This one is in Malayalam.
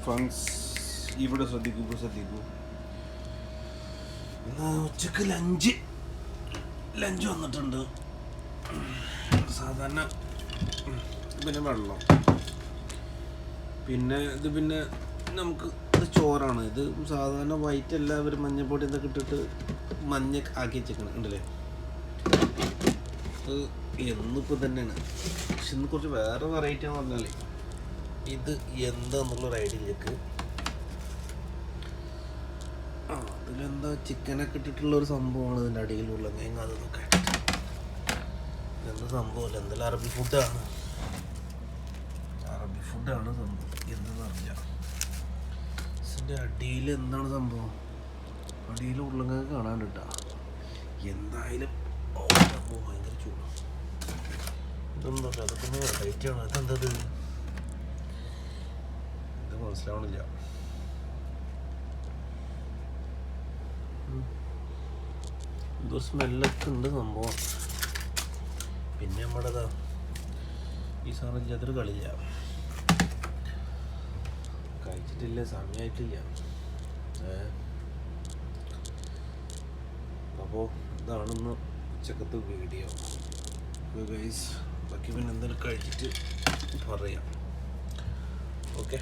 ഫങ്സ് ഇവിടെ ശ്രദ്ധിക്കൂ. ഉച്ചക്ക് ലഞ്ച് വന്നിട്ടുണ്ട്. സാധാരണ പിന്നെ വെള്ളം, പിന്നെ നമുക്ക് ഇത് ചോറാണ്. ഇത് സാധാരണ വൈറ്റ് എല്ലാവരും മഞ്ഞപ്പൊടി ഇതൊക്കെ ഇട്ടിട്ട് മഞ്ഞ ആക്കി വെച്ചേക്കണം ഉണ്ടല്ലേ. ഇത് എന്നിപ്പോൾ തന്നെയാണ്, പക്ഷെ ഇന്ന് കുറച്ച് വേറെ വെറൈറ്റി എന്ന് പറഞ്ഞാൽ ഇത് എന്താന്നുള്ളൊരു ഐഡിയയിലേക്ക് അതിലെന്താ ചിക്കനൊക്കെ ഇട്ടിട്ടുള്ളൊരു സംഭവമാണ് ഇതിൻ്റെ അടിയിലുള്ള അതൊക്കെ. എന്ത് സംഭവമല്ല, എന്തെല്ലാം അറബി ഫുഡാണ് സംഭവം. എന്തെന്ന് അറിയില്ല. ഇതിൻ്റെ അടിയിൽ എന്താണ് സംഭവം, അടിയിൽ ഉരുളങ്ങൊക്കെ കാണാണ്ടിട്ടാ. എന്തായാലും ഭയങ്കര ചൂട്. ഇതൊന്നും അതൊക്കെ വെറൈറ്റിയാണ്. ഇതെന്തത് ഇത് മനസ്സിലാവണില്ല. എന്തോ സ്മെല്ലൊക്കെ ഉണ്ട് സംഭവം. പിന്നെ നമ്മുടേതാ ഈ സാധനം ഇല്ലാത്തൊരു കളില്ല. കഴിച്ചിട്ടില്ല, സമയമായിട്ടില്ല. അപ്പോൾ ഇതാണെന്ന് ഉച്ചക്കത്തെ വീഡിയോ ഗൈസ്. ബാക്കി പിന്നെ എന്തെങ്കിലും കഴിച്ചിട്ട് പറയാം. ഓക്കെ.